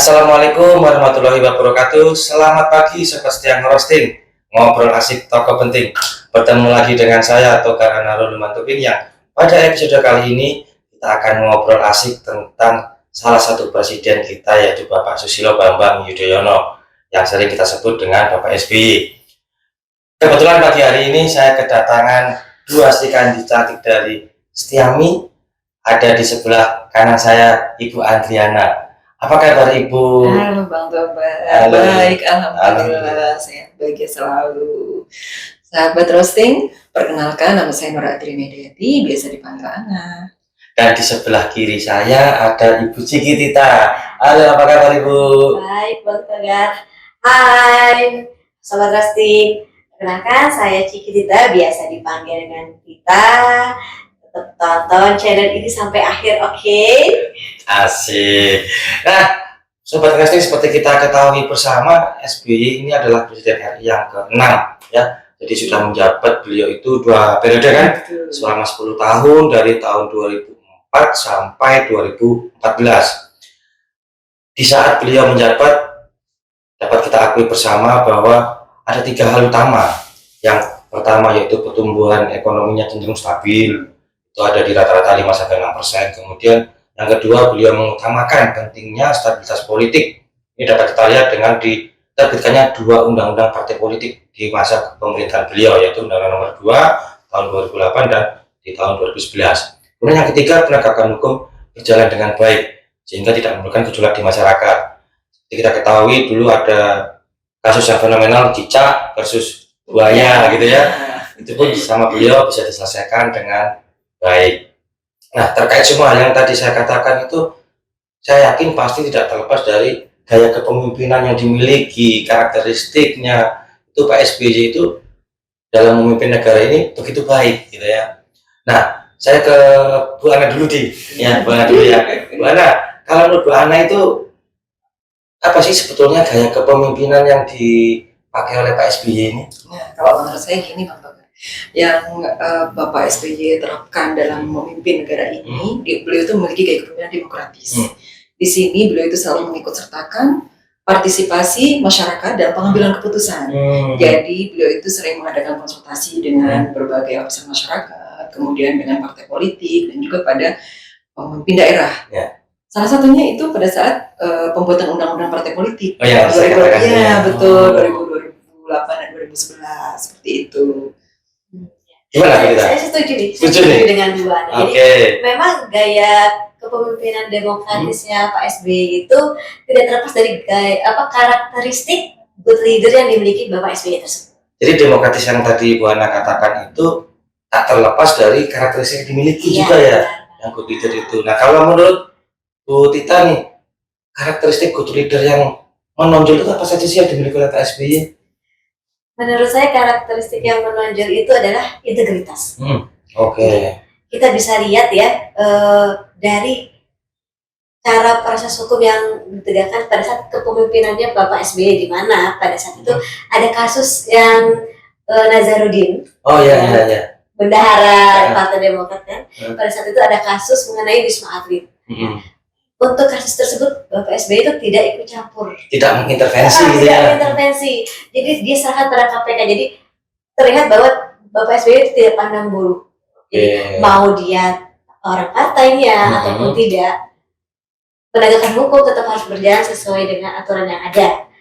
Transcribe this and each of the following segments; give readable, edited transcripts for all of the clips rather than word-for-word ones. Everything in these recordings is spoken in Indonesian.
Assalamualaikum warahmatullahi wabarakatuh. Selamat pagi Sobat Setia Ngerosting. Ngobrol asik toko penting. Bertemu lagi dengan saya Togar Anarul Mantupin yang pada episode kali ini kita akan ngobrol asik tentang salah satu presiden kita, yaitu Bapak Susilo Bambang Yudhoyono yang sering kita sebut dengan Bapak SBY. Kebetulan pagi hari ini saya kedatangan dua stikan cantik dari Setiami. Ada di sebelah kanan saya Ibu Andriana. Apa kabar Ibu? Halo Bang Tobar. Baik, alhamdulillah. Sehat, bahagia selalu. Sahabat roasting, perkenalkan nama saya Nur Adri Mediati, biasa dipanggil Ana. Dan di sebelah kiri saya ada Ibu Ciki Tita. Halo, apa kabar Ibu? Baik Bang Togar. Hai Sobat roasting. Perkenalkan saya Ciki Tita, biasa dipanggil dengan Tita. Tetap tonton channel ini sampai akhir, oke? Asik. Nah, Sobat Casting, seperti kita ketahui bersama, SBY ini adalah Presiden RI yang ke-6 ya. Jadi sudah menjabat beliau itu 2 periode kan, selama 10 tahun dari tahun 2004 sampai 2014. Di saat beliau menjabat, dapat kita akui bersama bahwa ada 3 hal utama. Yang pertama yaitu pertumbuhan ekonominya cenderung stabil, itu ada di rata-rata 5-6%. Kemudian yang kedua, beliau mengutamakan pentingnya stabilitas politik. Ini dapat kita lihat dengan diterbitkannya 2 undang-undang partai politik di masa pemerintahan beliau, yaitu Undang-Undang Nomor 2 tahun 2008 dan di tahun 2011. Kemudian yang ketiga, penegakan hukum berjalan dengan baik sehingga tidak menimbulkan gejolak di masyarakat. Seperti kita ketahui dulu ada kasus yang fenomenal cicak versus buaya gitu ya. Itu pun sama beliau bisa diselesaikan dengan baik. Nah, terkait semua hal yang tadi saya katakan itu, saya yakin pasti tidak terlepas dari gaya kepemimpinan yang dimiliki, karakteristiknya. Itu Pak SBY itu dalam memimpin negara ini begitu baik gitu ya. Nah, saya ke Bu Ana dulu ya, Bu Ana dulu ya. Bu Ana, kalau menurut Bu Ana itu apa sih sebetulnya gaya kepemimpinan yang dipakai oleh Pak SBY ini? Nah, kalau menurut saya gini Bang Tobar, yang Bapak SBY terapkan dalam memimpin negara ini, beliau itu memiliki gaya kepemimpinan demokratis. Di sini beliau itu selalu mengikut sertakan partisipasi masyarakat dalam pengambilan keputusan. Jadi beliau itu sering mengadakan konsultasi dengan berbagai lapisan masyarakat, kemudian dengan partai politik dan juga pada pemimpin daerah. Salah satunya itu pada saat pembuatan undang-undang partai politik. Oh ya, betul, 2008 dan 2011 seperti itu. Saya setuju nih dengan Bu Ana. Jadi memang gaya kepemimpinan demokratisnya Pak SBY itu tidak terlepas dari karakteristik good leader yang dimiliki Bapak SBY tersebut. Jadi demokratis yang tadi Bu Ana katakan itu tak terlepas dari karakteristik yang dimiliki juga ya, yang good leader itu. Nah, kalau menurut Bu Tita nih, karakteristik good leader yang menonjol itu apa saja sih yang dimiliki oleh Pak SBY? Menurut saya karakteristik yang menonjol itu adalah integritas. Kita bisa lihat ya dari cara proses hukum yang ditegakkan pada saat kepemimpinannya Bapak SBY, di mana pada saat itu ada kasus yang Nazarudin, bendahara Partai Demokrat kan. Pada saat itu ada kasus mengenai Wisma Atlet. Untuk kasus tersebut Bapak SBY itu tidak ikut campur, tidak mengintervensi tidak mengintervensi. Jadi dia serahkan pada KPK. Jadi terlihat bahwa Bapak SBY itu tidak pandang bulu. Jadi mau dia orang partainya ataupun tidak, penegakan hukum tetap harus berjalan sesuai dengan aturan yang ada,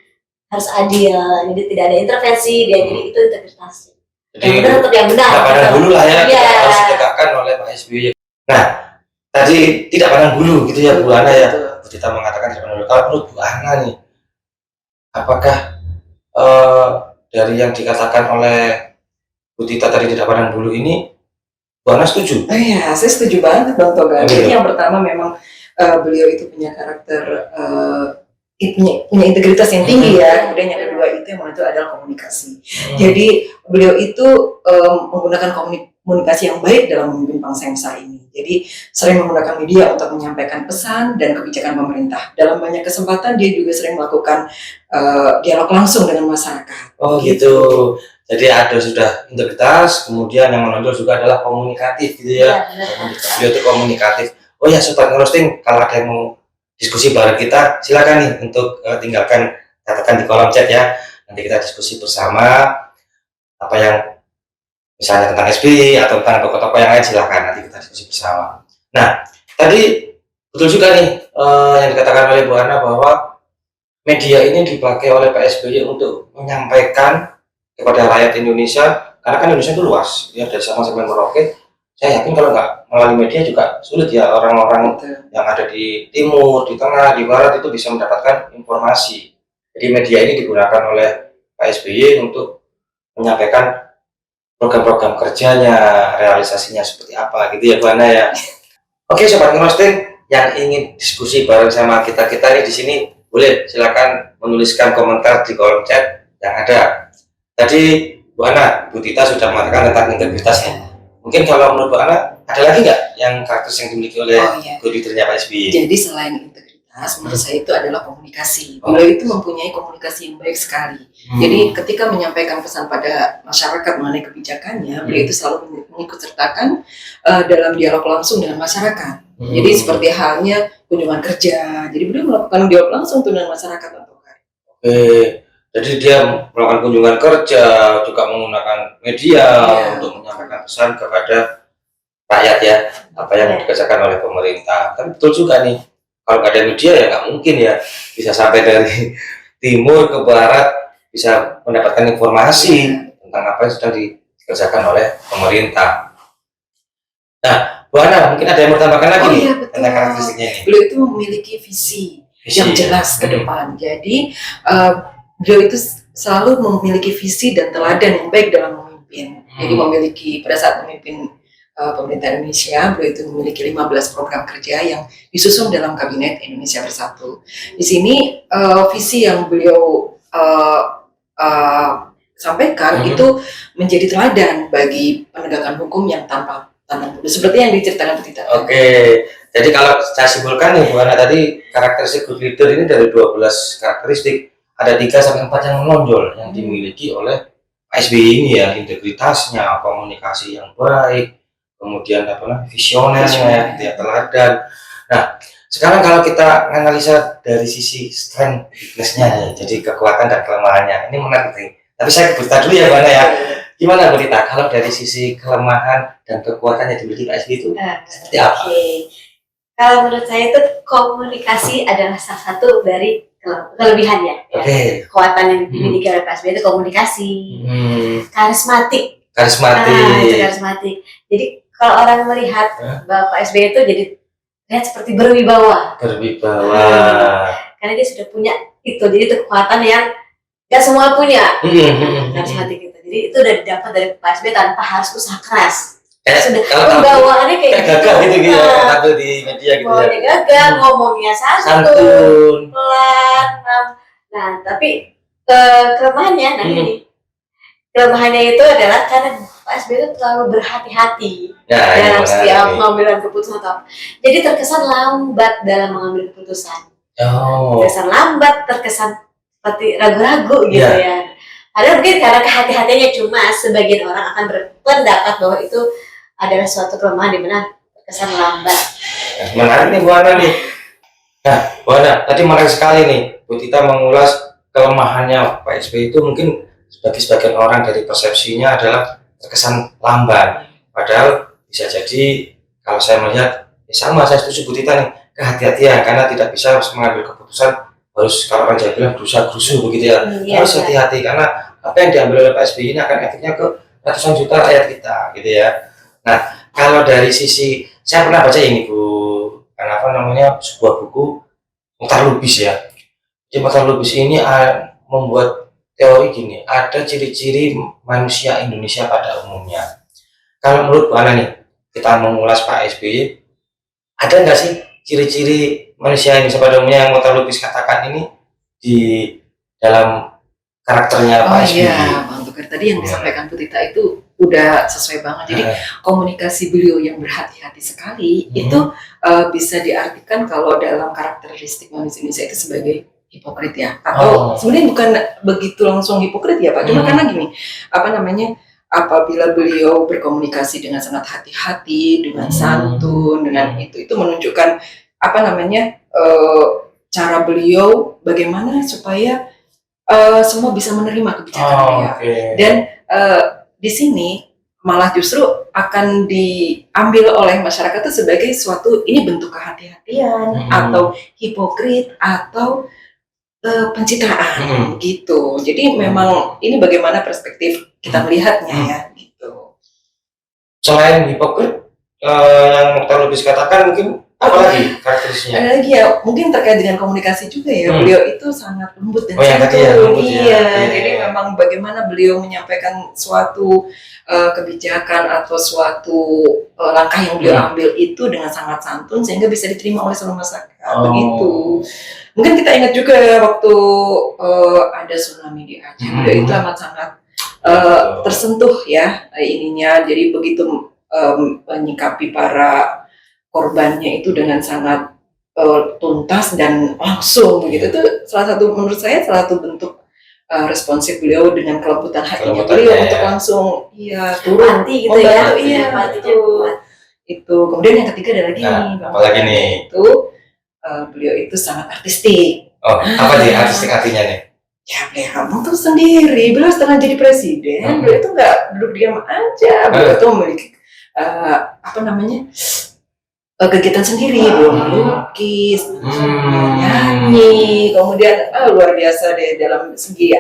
harus adil. Jadi tidak ada intervensi dia. Jadi itu integritasnya. Yang benar tetap yang benar. Tidak pandang bulu lah ya, harus ditegakkan oleh Pak SBY. Nah, tadi tidak pandang bulu gitu ya Bu Ana ya. Kita mengatakan tidak pandang bulu. Kalau menurut Bu Ana nih, apakah dari yang dikatakan oleh Bu Tita tadi tidak pandang bulu ini, Bu Ana setuju? Iya, saya setuju banget Bang Togar. Jadi yang pertama memang beliau itu punya karakter, punya integritas yang tinggi ya. Kemudian yang kedua itu yang itu adalah komunikasi. Jadi beliau itu menggunakan komunikasi yang baik dalam memimpin bangsa yang besar ini. Jadi sering menggunakan media untuk menyampaikan pesan dan kebijakan pemerintah. Dalam banyak kesempatan dia juga sering melakukan dialog langsung dengan masyarakat. Oh gitu. Jadi ada sudah integritas, kemudian yang menonjol juga adalah komunikatif gitu ya. Beliau itu komunikatif. Oh ya Sobat Ngerosting, kalau ada yang mau diskusi bareng kita, silakan nih untuk tinggalkan catatan di kolom chat ya. Nanti kita diskusi bersama apa yang misalnya tentang SBY atau tentang tokoh-tokoh yang lain, silakan nanti kita diskusi bersama. Nah, tadi betul juga nih yang dikatakan oleh Bu Ana bahwa media ini dipakai oleh Pak SBY untuk menyampaikan kepada rakyat Indonesia, karena kan Indonesia itu luas ya, dari Sabang sampai Merauke. Saya yakin kalau nggak melalui media juga sulit ya, orang-orang yang ada di timur, di tengah, di barat itu bisa mendapatkan informasi. Jadi media ini digunakan oleh Pak SBY untuk menyampaikan program-program kerjanya, realisasinya seperti apa gitu ya Bu Ana ya. Oke Sobat Ngerosting, yang ingin diskusi bareng sama kita ini di sini, boleh silakan menuliskan komentar di kolom chat yang ada. Tadi Bu Ana, Bu Tita sudah mengatakan tentang integritasnya. Mungkin kalau menurut Bu Ana, ada lagi nggak yang karakteristik yang dimiliki oleh good leadernya Pak SBY? Jadi selain integritas, menurut saya itu adalah komunikasi. Beliau itu mempunyai komunikasi yang baik sekali. Jadi ketika menyampaikan pesan pada masyarakat mengenai kebijakannya, beliau itu selalu mengikut sertakan dalam dialog langsung dengan masyarakat. Jadi seperti halnya kunjungan kerja. Jadi beliau melakukan dialog langsung dengan masyarakat. Jadi dia melakukan kunjungan kerja, juga menggunakan media untuk menyampaikan pesan kepada rakyat ya, apa yang dikerjakan oleh pemerintah. Tapi betul juga nih, kalau nggak ada media ya nggak mungkin ya bisa sampai dari timur ke barat bisa mendapatkan informasi tentang apa yang sedang dikerjakan oleh pemerintah. Nah, Bu Ana, mungkin ada yang mau tambahkan lagi nih tentang karakteristiknya ini. Beliau itu memiliki visi yang jelas ke depan. Jadi beliau itu selalu memiliki visi dan teladan yang baik dalam memimpin. Jadi memiliki, pada saat memimpin pemerintah Indonesia, beliau itu memiliki 15 program kerja yang disusun dalam Kabinet Indonesia Bersatu. Di sini visi yang beliau sampaikan itu menjadi teladan bagi penegakan hukum yang tanpa pudus, seperti yang diceritakan Bu Tita. Jadi kalau saya simpulkan nih Bu Ana, tadi karakteristik good leader ini dari 12 karakteristik, ada 3-4 yang menonjol yang dimiliki oleh Pak SBY ini ya, integritasnya, komunikasi yang baik, kemudian visionernya, dia teladan. Nah, sekarang kalau kita analisa dari sisi strength, weakness-nya ya, jadi kekuatan dan kelemahannya, ini menarik nih. Tapi saya bertanya dulu ya Bu Ana ya, gimana Bu Tita kalau dari sisi kelemahan dan kekuatan yang dimiliki Pak SBY itu seperti apa? Kalau menurut saya itu komunikasi adalah salah satu dari kelebihannya. Kekuatan yang dimiliki oleh Pak SBY itu komunikasi, karismatik. Itu karismatik. Jadi kalau orang melihat Bapak SBY itu jadi lihat seperti berwibawa. Karena dia sudah punya itu, jadi itu kekuatan yang gak semua punya. Karismatik itu. Jadi itu udah didapat dari Pak SBY tanpa harus usaha keras. Sudah pembawaannya kayak gagah gitu ya, tampil di media gitu ya. Gagah, ngomongnya santun, pelan. Nah, tapi kelemahannya, kelemahannya itu adalah karena Pak SBY itu terlalu berhati-hati dalam setiap pengambilan keputusan. Jadi terkesan lambat dalam mengambil keputusan. Terkesan lambat, terkesan seperti ragu-ragu gitu ya. Padahal mungkin karena kehati-hatiannya, cuma sebagian orang akan berpendapat bahwa itu adalah suatu kelemahan di mana terkesan lambat. Menarik nih Bu Ana nih. Nah, Bu Ana, tadi menarik sekali nih Bu Tita mengulas kelemahannya Pak SBY itu mungkin bagi sebagian orang dari persepsinya adalah terkesan lamban. Padahal bisa jadi kalau saya melihat sama, saya setuju Bu Tita nih, kehati-hatian karena tidak bisa mengambil keputusan harus, kalau orang Jawa bilang gerusa-gerusu begitu ya. Harus hati-hati karena apa yang diambil oleh Pak SBY ini akan efeknya ke ratusan juta rakyat kita gitu ya. Nah, kalau dari sisi, saya pernah baca ini Bu, sebuah buku Mukhtar Lubis ya. Jadi Mukhtar Lubis ini membuat teori gini, ada ciri-ciri manusia Indonesia pada umumnya. Kalau menurut Bu Ana nih, kita mengulas Pak SBY, ada nggak sih ciri-ciri manusia Indonesia pada umumnya yang Mukhtar Lubis katakan ini di dalam karakternya Pak SBY? Bang Tukar, tadi yang disampaikan Bu Tita itu udah sesuai banget. Jadi komunikasi beliau yang berhati-hati sekali itu bisa diartikan kalau dalam karakteristik manusia Indonesia itu sebagai hipokrit ya. Atau sebenarnya bukan begitu langsung hipokrit ya Pak. Cuma karena gini, apabila beliau berkomunikasi dengan sangat hati-hati, dengan santun, dengan itu menunjukkan cara beliau bagaimana supaya semua bisa menerima kebijakan beliau. Dan di sini malah justru akan diambil oleh masyarakat itu sebagai suatu ini bentuk kehati-hatian atau hipokrit atau pencitraan gitu. Jadi memang ini bagaimana perspektif kita melihatnya ya gitu. Selain hipokrit yang Dr. Lubis katakan, mungkin apa lagi karakteristiknya? Ada lagi ya, mungkin terkait dengan komunikasi juga ya. Beliau itu sangat lembut dan yang tadi ya, lembut iya. Jadi memang bagaimana beliau menyampaikan suatu kebijakan atau suatu langkah yang beliau ambil itu dengan sangat santun sehingga bisa diterima oleh seluruh masyarakat. Begitu. Mungkin kita ingat juga ya, waktu ada tsunami di Aceh, beliau itu amat sangat tersentuh ya ininya. Jadi begitu menyikapi para korbannya itu dengan sangat tuntas dan langsung begitu. Itu salah satu, menurut saya salah satu bentuk responsif beliau dengan kelembutan hatinya beliau untuk langsung turun gitu ya. Itu. Kemudian yang ketiga ada lagi apalagi nih? Itu beliau itu sangat artistik. Apa sih artistik artinya nih? Ya beliau ngomong tuh sendiri. Beliau setelah jadi presiden, beliau itu nggak duduk diam aja. Beliau itu memiliki kegiatan sendiri, melukis, nyanyi, kemudian luar biasa deh dalam segi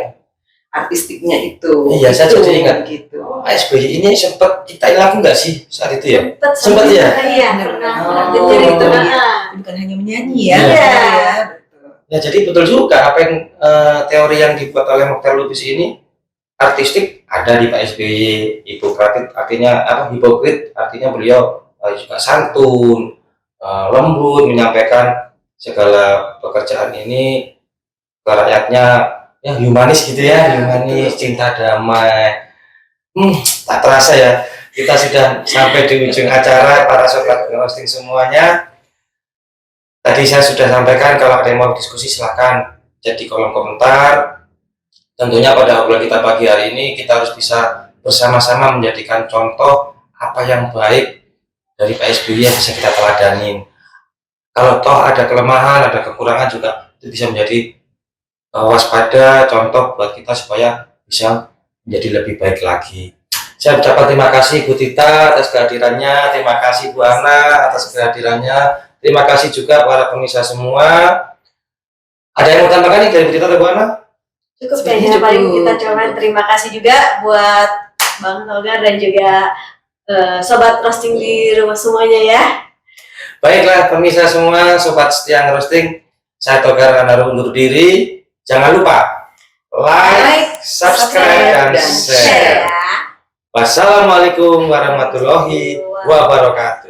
artistiknya itu. Iya, saya jadi ingat gitu. SBY ini sempat kita hilang nggak sih saat itu ya? Sempat ya? Iya, pernah. Jadi itu bukan hanya menyanyi ya. Ya, jadi betul juga apa yang teori yang dibuat oleh Dr. Lubis ini, artistik ada di Pak SBY, hipokrit artinya beliau juga santun, lembut menyampaikan segala pekerjaan ini ke rakyatnya, ya humanis gitu ya, humanis, cinta damai. Tak terasa ya, kita sudah sampai di ujung acara, para sobat roasting semuanya. Tadi saya sudah sampaikan, kalau ada yang mau diskusi silahkan jadi kolom komentar. Tentunya pada obrolan kita pagi hari ini kita harus bisa bersama-sama menjadikan contoh apa yang baik dari Pak SBY yang bisa kita teladanin. Kalau toh ada kelemahan, ada kekurangan juga itu bisa menjadi waspada, contoh buat kita supaya bisa menjadi lebih baik lagi. Saya ucapkan terima kasih Bu Tita atas kehadirannya, terima kasih Bu Ana atas kehadirannya, terima kasih juga para pemirsa semua. Ada yang mau tambahkan nih dari Bu Tita atau Bu Ana? Cukup ya, paling kita coba terima kasih juga buat Bang Togar dan juga sobat roasting di rumah semuanya ya. Baiklah pemirsa semua, sobat setia roasting, saya Togar Anaru undur diri. Jangan lupa like, subscribe, dan share. Wassalamualaikum warahmatullahi wabarakatuh.